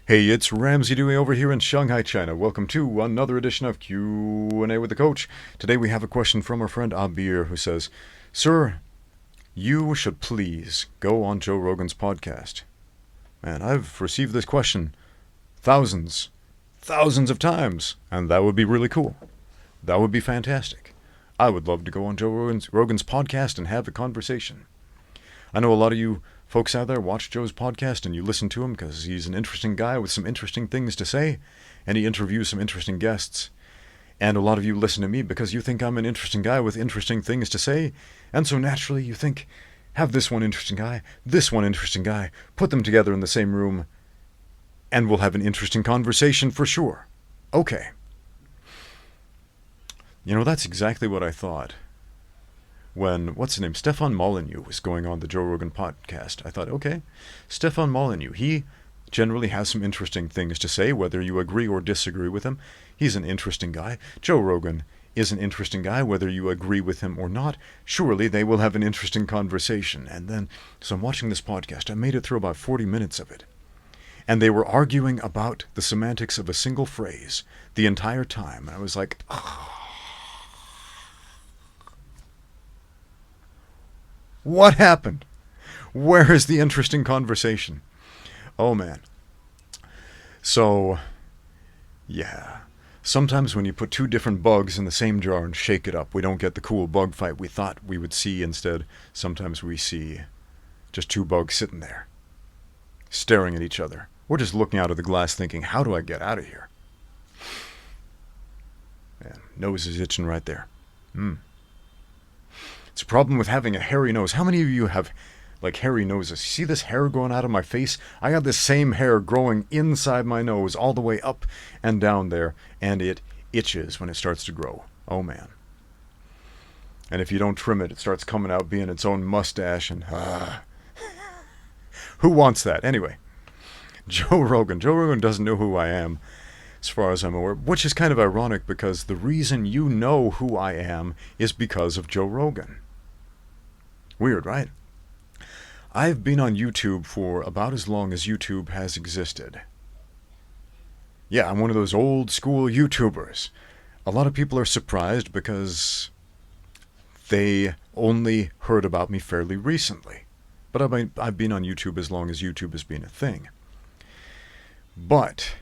Hey, it's Ramsey Dewey over here in Shanghai, China. Welcome to another edition of Q&A with the Coach. Today we have a question from our friend Abir who says, Sir, you should please go on Joe Rogan's podcast. Man, I've received this question thousands of times, and that would be really cool. That would be fantastic. I would love to go on Joe Rogan's podcast and have a conversation. I know a lot of you folks out there watch Joe's podcast and you listen to him because he's an interesting guy with some interesting things to say, and he interviews some interesting guests. And a lot of you listen to me because you think I'm an interesting guy with interesting things to say, and so naturally you think, have this one interesting guy, put them together in the same room, and we'll have an interesting conversation for sure. Okay. You know, that's exactly what I thought. When, what's his name, Stefan Molyneux was going on the Joe Rogan podcast. I thought, okay, Stefan Molyneux, he generally has some interesting things to say, whether you agree or disagree with him. He's an interesting guy. Joe Rogan is an interesting guy, whether you agree with him or not. Surely they will have an interesting conversation. And then, so I'm watching this podcast. I made it through about 40 minutes of it. And they were arguing about the semantics of a single phrase the entire time. And I was like, what happened? Where is the interesting conversation? Oh, man. So, yeah. Sometimes when you put two different bugs in the same jar and shake it up, we don't get the cool bug fight we thought we would see. Instead, sometimes we see just two bugs sitting there, staring at each other. Or just looking out of the glass thinking, how do I get out of here? Man, nose is itching right there. It's a problem with having a hairy nose. How many of you have, like, hairy noses? You see this hair growing out of my face? I got this same hair growing inside my nose all the way up and down there, and it itches when it starts to grow. Oh, man. And if you don't trim it, it starts coming out being its own mustache, and who wants that? Anyway, Joe Rogan. Joe Rogan doesn't know who I am, as far as I'm aware, which is kind of ironic because the reason you know who I am is because of Joe Rogan. Weird, right? I've been on YouTube for about as long as YouTube has existed. Yeah, I'm one of those old school YouTubers. A lot of people are surprised because they only heard about me fairly recently. But I've been on YouTube as long as YouTube has been a thing. But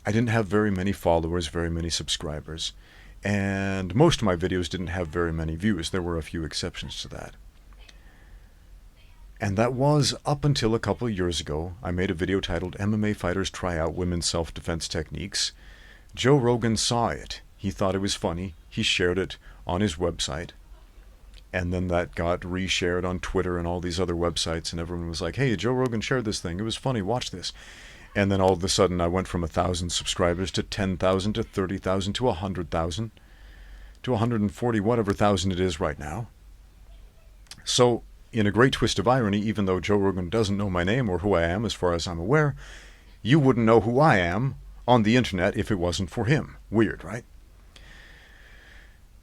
I didn't have very many followers, very many subscribers, and most of my videos didn't have very many views. There were a few exceptions to that. And that was up until a couple of years ago. I made a video titled MMA Fighters Try Out Women's Self-Defense Techniques. Joe Rogan saw it. He thought it was funny. He shared it on his website. And then that got reshared on Twitter and all these other websites, and everyone was like, hey, Joe Rogan shared this thing. It was funny. Watch this. And then all of a sudden I went from 1,000 subscribers to 10,000 to 30,000 to 100,000 to 140, whatever thousand it is right now. So, in a great twist of irony, even though Joe Rogan doesn't know my name or who I am as far as I'm aware, you wouldn't know who I am on the internet if it wasn't for him. Weird, right?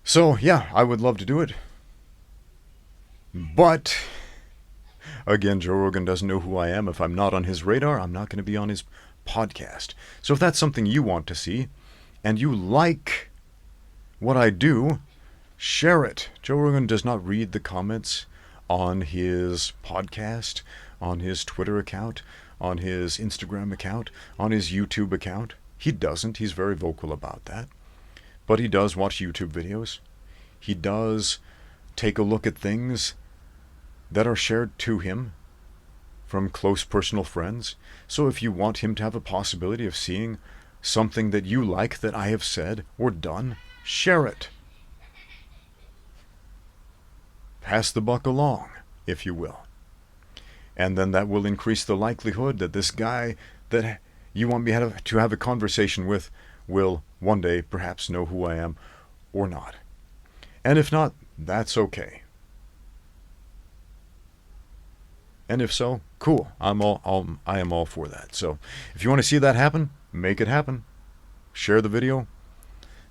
So, yeah, I would love to do it. But, again, Joe Rogan doesn't know who I am. If I'm not on his radar, I'm not going to be on his podcast. So if that's something you want to see, and you like what I do, share it. Joe Rogan does not read the comments on his podcast, on his Twitter account, on his Instagram account, on his YouTube account. He doesn't. He's very vocal about that. But he does watch YouTube videos. He does take a look at things that are shared to him from close personal friends. So if you want him to have a possibility of seeing something that you like that I have said or done, share it. Pass the buck along, if you will. And then that will increase the likelihood that this guy that you want me to have a conversation with will one day perhaps know who I am or not. And if not, that's okay. And if so, cool. I am all for that. So if you want to see that happen, make it happen. Share the video,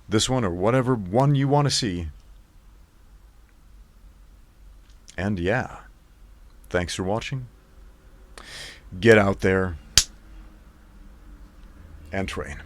this one or whatever one you want to see. And yeah, thanks for watching. Get out there. and train.